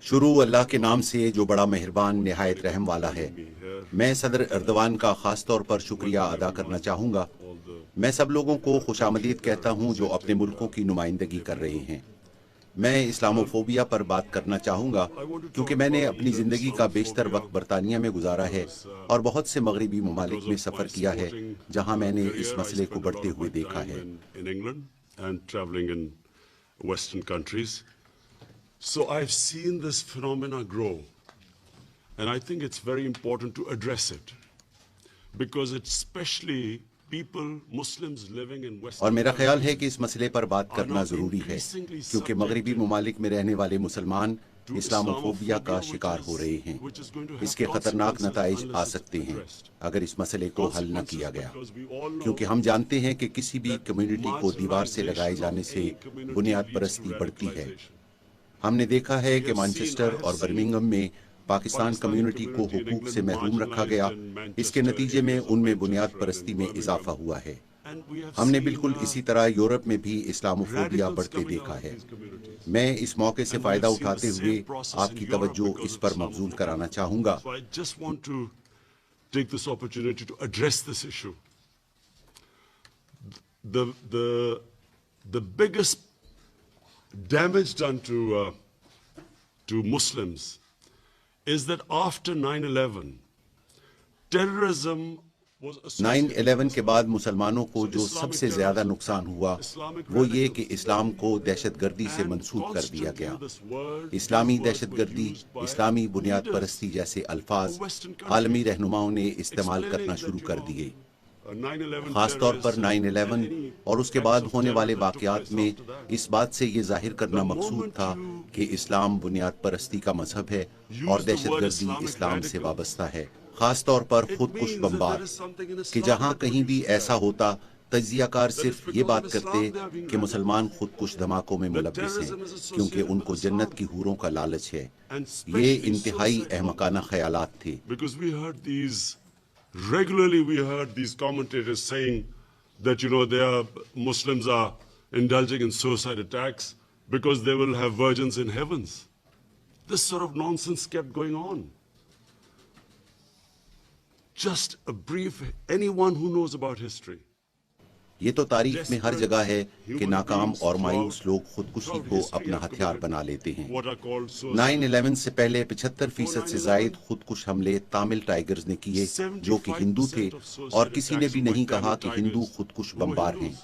شروع اللہ کے نام سے جو بڑا مہربان نہایت رحم والا ہے۔ میں صدر اردوان کا خاص طور پر شکریہ ادا کرنا چاہوں گا۔ میں سب لوگوں کو خوش آمدید کہتا ہوں جو اپنے ملکوں کی نمائندگی کر رہے ہیں۔ میں اسلاموفوبیا پر بات کرنا چاہوں گا کیونکہ میں نے اپنی زندگی کا بیشتر وقت برطانیہ میں گزارا ہے اور بہت سے مغربی ممالک میں سفر کیا ہے جہاں میں نے اس مسئلے کو بڑھتے ہوئے دیکھا ہے۔ So I've seen this phenomena grow, and I think it's very important to address it, because it's especially people, Muslims living in Western اور میرا خیال ہے کہ اس مسئلے پر بات کرنا ضروری ہے کیونکہ مغربی ممالک میں رہنے والے مسلمان اسلاموفوبیا کا شکار ہو رہے ہیں۔ اس کے خطرناک نتائج آ سکتے ہیں اگر اس مسئلے کو حل نہ کیا گیا، کیونکہ ہم جانتے ہیں کہ کسی بھی کمیونٹی کو دیوار سے لگائے جانے سے بنیاد پرستی بڑھتی ہے۔ ہم نے دیکھا ہے کہ مانچسٹر اور برمنگھم میں پاکستان کمیونٹی کو حقوق سے محروم رکھا گیا، اس کے نتیجے میں ان میں بنیاد پرستی میں اضافہ ہوا ہے۔ ہم نے بالکل اسی طرح یورپ میں بھی اسلاموفوبیا بڑھتے دیکھا ہے۔ میں اس موقع سے فائدہ اٹھاتے ہوئے آپ کی توجہ اس پر مبذول کرانا چاہوں گا۔ The biggest damage done to Muslims is that after 9/11, terrorism was associated 9/11 کے بعد مسلمانوں کو جو سب سے زیادہ نقصان ہوا وہ یہ کہ اسلام کو دہشت گردی سے منسوب کر دیا گیا۔ اسلامی دہشت گردی، اسلامی بنیاد پرستی جیسے الفاظ عالمی رہنماؤں نے استعمال کرنا شروع کر دیے۔ خاص طور پر 9/11 اور اس کے بعد ہونے والے واقعات میں اس بات سے یہ ظاہر کرنا مقصود تھا کہ اسلام بنیاد پرستی کا مذہب ہے اور دہشت گردی اسلام سے وابستہ ہے۔ خاص طور پر خود کش بمبار، کہ جہاں کہیں بھی ایسا ہوتا تجزیہ کار صرف یہ بات کرتے کہ مسلمان خود کش دھماکوں میں ملوث ہیں کیونکہ ان کو جنت کی حوروں کا لالچ ہے۔ یہ انتہائی احمقانہ خیالات تھے۔ Regularly we heard these commentators saying that, Muslims are indulging in suicide attacks because they will have virgins in heavens. This sort of nonsense kept going on. Just a brief, anyone who knows about history. یہ تو تاریخ میں ہر جگہ ہے کہ ناکام اور مایوس لوگ خودکشی کو اپنا ہتھیار بنا لیتے ہیں۔ 9/11 سے پہلے 75% سے زائد خودکش حملے تامل ٹائیگرز نے کیے جو کہ ہندو تھے، اور کسی نے بھی نہیں کہا کہ ہندو خودکش بمبار ہیں۔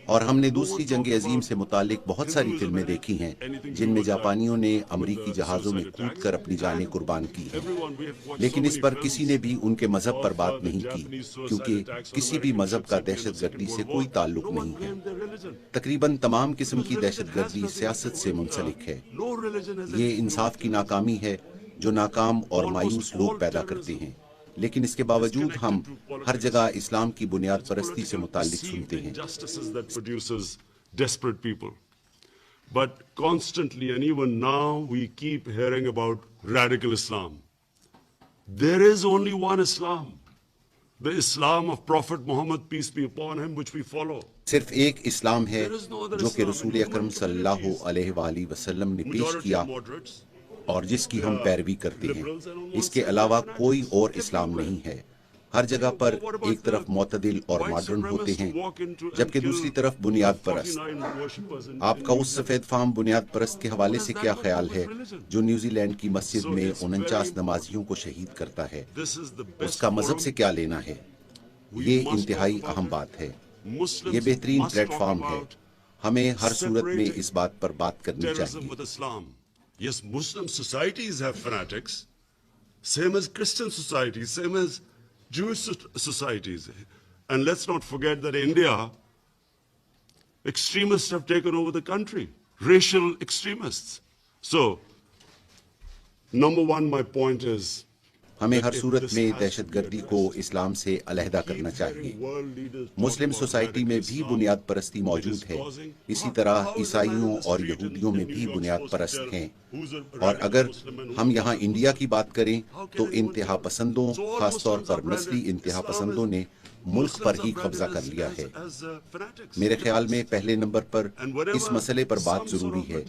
اور ہم نے دوسری جنگ عظیم سے متعلق بہت ساری فلمیں دیکھی ہیں جن میں جاپانیوں نے امریکی جہازوں میں کود کر اپنی جانیں قربان کی ہیں، لیکن اس پر کسی نے بھی ان کے مذہب پر بات نہیں کی کیونکہ کسی بھی مذہب کا دہشت گردی سے کوئی تعلق نہیں ہے۔ تقریباً تمام قسم کی دہشت گردی سیاست سے منسلک ہے۔ یہ انصاف کی ناکامی ہے جو ناکام اور مایوس لوگ پیدا کرتے ہیں، لیکن اس کے باوجود ہم ہر جگہ اسلام کی بنیاد پرستی سے متعلق سنتے ہیں۔ But constantly and even now we keep hearing about radical Islam. There is only one Islam, the Islam of Prophet Muhammad, peace be upon him, which we follow. صرف ایک اسلام ہے جو کہ رسول اکرم صلی اللہ علیہ وآلہ وسلم نے پیش کیا اور جس کی ہم پیروی کرتے ہیں۔ اس کے علاوہ کوئی اور اسلام نہیں ہے۔ ہر جگہ پر ایک طرف معتدل اور ماڈرن ہوتے ہیں جبکہ دوسری طرف بنیاد پرست۔ آپ کا اس سفید فام بنیاد پرست کے حوالے سے کیا خیال ہے جو نیوزی لینڈ کی مسجد میں 49 نمازیوں کو شہید کرتا ہے؟ اس کا مذہب سے کیا لینا ہے؟ یہ انتہائی اہم بات ہے۔ یہ بہترین پلیٹ فارم ہے۔ ہمیں ہر صورت میں اس بات پر بات کرنی چاہیے۔ Yes, Muslim societies have fanatics, same as Christian societies, same as Jewish societies. And let's not forget that India, extremists have taken over the country, racial extremists. So, number one, my point is, ہمیں ہر صورت میں دہشت گردی کو اسلام سے علیحدہ کرنا چاہیے۔ مسلم سوسائٹی میں بھی بنیاد پرستی موجود ہے، اسی طرح عیسائیوں اور یہودیوں میں بھی بنیاد پرست ہیں، اور اگر ہم یہاں انڈیا کی بات کریں تو انتہا پسندوں، خاص طور پر نسلی انتہا پسندوں نے ملک پر ہی قبضہ کر لیا ہے۔ میرے خیال میں پہلے نمبر پر اس مسئلے پر بات ضروری ہے۔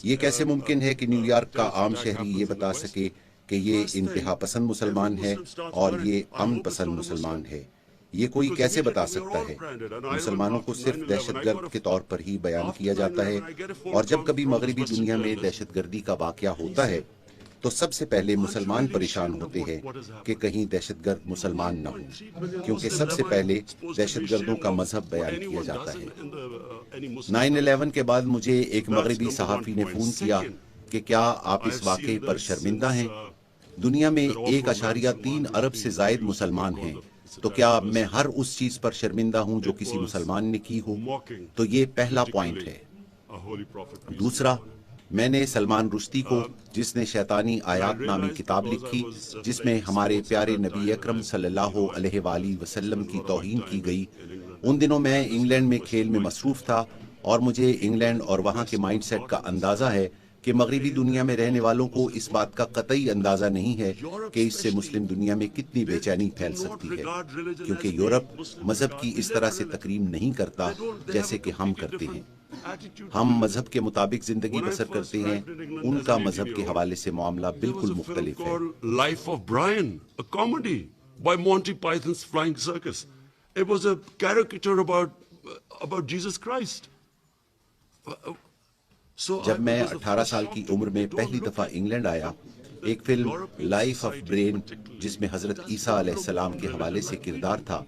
یہ کیسے ممکن ہے کہ نیو یارک کا عام شہری یہ بتا سکے کہ یہ انتہا پسند مسلمان ہے اور یہ امن پسند مسلمان ہے؟ یہ کوئی کیسے بتا سکتا ہے؟ مسلمانوں کو صرف دہشت گرد کے طور پر ہی بیان کیا جاتا ہے، اور جب کبھی مغربی دنیا میں دہشت گردی کا واقعہ ہوتا ہے تو سب سے پہلے مسلمان پریشان ہوتے ہیں کہ کہیں دہشت گرد مسلمان نہ ہوں، کیونکہ سب سے پہلے دہشت گردوں کا مذہب بیان کیا جاتا ہے۔ 9/11 کے بعد مجھے ایک مغربی صحافی نے فون کیا کہ کیا آپ اس واقعے پر شرمندہ ہیں؟ دنیا میں 1.3 ارب سے زائد مسلمان ہیں، تو کیا میں ہر اس چیز پر شرمندہ ہوں جو کسی مسلمان نے کی ہو؟ تو یہ پہلا پوائنٹ ہے۔ دوسرا، میں نے سلمان رشدی کو، جس نے شیطانی آیات نامی کتاب لکھی جس میں ہمارے پیارے نبی اکرم صلی اللہ علیہ وآلہ وسلم کی توہین کی گئی، ان دنوں میں انگلینڈ میں کھیل میں مصروف تھا، اور مجھے انگلینڈ اور وہاں کے مائنڈ سیٹ کا اندازہ ہے کہ مغربی دنیا میں رہنے والوں کو اس بات کا قطعی اندازہ نہیں ہے کہ اس سے مسلم دنیا میں کتنی بے چینی پھیل سکتی ہے، کیونکہ یورپ مذہب کی اس طرح سے تکریم نہیں کرتا جیسے کہ ہم کرتے ہیں۔ ہم مذہب کے مطابق زندگی بسر کرتے ہیں، ان کا مذہب کے حوالے سے معاملہ بالکل مختلف ہے۔ Life of Brian, a comedy by Monty Python's Flying Circus. It was a caricature about Jesus Christ. جب میں 18 سال کی عمر میں پہلی دفعہ انگلینڈ آیا، ایک فلم لائف آف برین جس میں حضرت عیسیٰ علیہ السلام کے حوالے سے کردار تھا،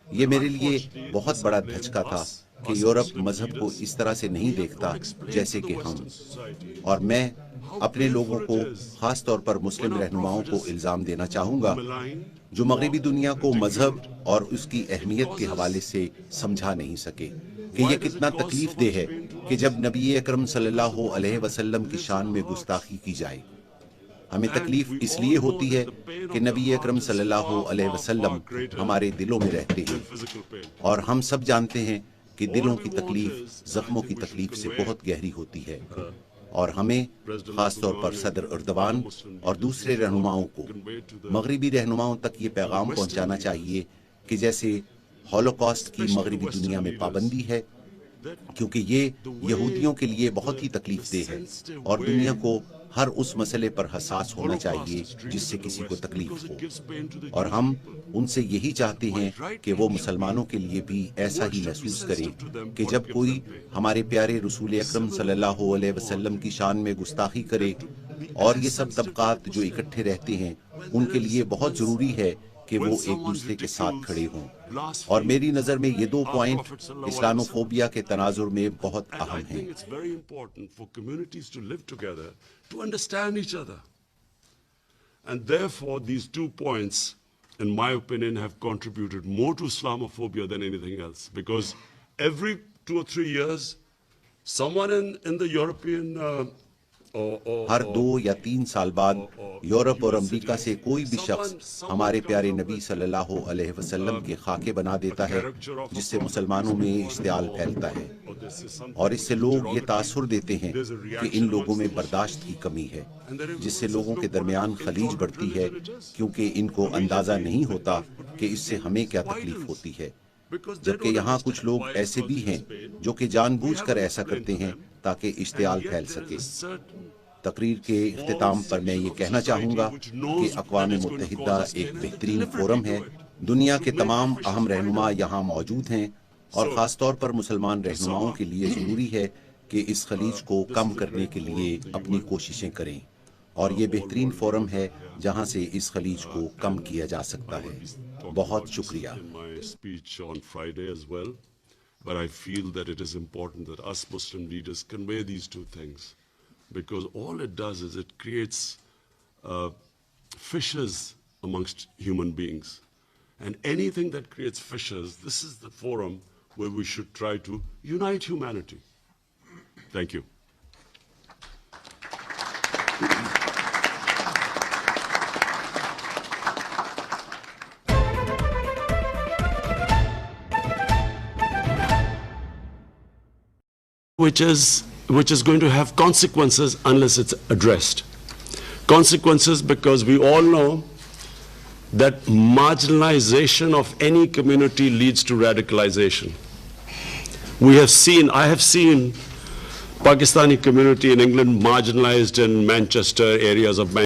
یہ میرے لیے بہت بڑا دھچکا تھا کہ یورپ مذہب کو اس طرح سے نہیں دیکھتا جیسے کہ ہم، اور میں اپنے لوگوں کو، خاص طور پر مسلم رہنماؤں کو الزام دینا چاہوں گا جو مغربی دنیا کو مذہب اور اس کی اہمیت کے حوالے سے سمجھا نہیں سکے کہ یہ کتنا تکلیف دہ ہے کہ جب نبی اکرم صلی اللہ علیہ وسلم کی شان میں گستاخی کی جائے۔ ہمیں تکلیف اس لیے ہوتی ہے کہ نبی اکرم صلی اللہ علیہ وسلم ہمارے دلوں میں رہتے ہیں، اور ہم سب جانتے ہیں کہ دلوں کی تکلیف زخموں کی تکلیف سے بہت گہری ہوتی ہے، اور ہمیں خاص طور پر صدر اردوان اور دوسرے رہنماؤں کو، مغربی رہنماؤں تک یہ پیغام پہنچانا چاہیے کہ جیسے ہولوکاسٹ کی مغربی دنیا میں پابندی ہے، کیونکہ یہ یہودیوں کے لیے بہت ہی تکلیف دہ ہے، اور دنیا کو ہر اس مسئلے پر حساس ہونا چاہیے جس سے کسی کو تکلیف ہو، اور ہم ان سے یہی چاہتے ہیں کہ وہ مسلمانوں کے لیے بھی ایسا ہی محسوس کریں کہ جب کوئی ہمارے پیارے رسول اکرم صلی اللہ علیہ وسلم کی شان میں گستاخی کرے، اور یہ سب طبقات جو اکٹھے رہتے ہیں ان کے لیے بہت ضروری ہے کہ وہ ایک دوسرے کے ساتھ کھڑے ہوں، اور میری نظر میں یہ 2 پوائنٹ اسلاموفوبیا کے تناظر میں بہت اہم ہیں۔ To understand each other. And therefore, these 2 points, in my opinion, have contributed more to Islamophobia than anything else. Because every 2 or 3 years, someone in the European ہر 2 یا 3 سال بعد یورپ اور امریکہ سے کوئی بھی شخص ہمارے پیارے نبی صلی اللہ علیہ وسلم کے خاکے بنا دیتا ہے، جس سے مسلمانوں میں اشتعال پھیلتا ہے، اور اس سے لوگ یہ تاثر دیتے ہیں کہ ان لوگوں میں برداشت کی کمی ہے، جس سے لوگوں کے درمیان خلیج بڑھتی ہے، کیونکہ ان کو اندازہ نہیں ہوتا کہ اس سے ہمیں کیا تکلیف ہوتی ہے، جبکہ یہاں کچھ لوگ ایسے بھی ہیں جو کہ جان بوجھ کر ایسا کرتے ہیں تاکہ اشتعال پھیل سکے۔ تقریر کے اختتام پر میں یہ کہنا چاہوں گا کہ اقوام متحدہ ایک بہترین فورم ہے، دنیا کے تمام اہم رہنما یہاں موجود ہیں، اور خاص طور پر مسلمان رہنماؤں کے لیے ضروری ہے کہ اس خلیج کو کم کرنے کے لیے اپنی کوششیں کریں، اور یہ بہترین فورم ہے جہاں سے اس خلیج کو کم کیا جا سکتا ہے۔ بہت شکریہ۔ But I feel that it is important that us Muslim leaders convey these 2 things, because all it does is it creates fissures amongst human beings. And anything that creates fissures, this is the forum where we should try to unite humanity. Thank you. which is going to have consequences unless it's addressed. Consequences because we all know that marginalization of any community leads to radicalization. I have seen Pakistani community in England marginalized in Manchester, areas of Manchester.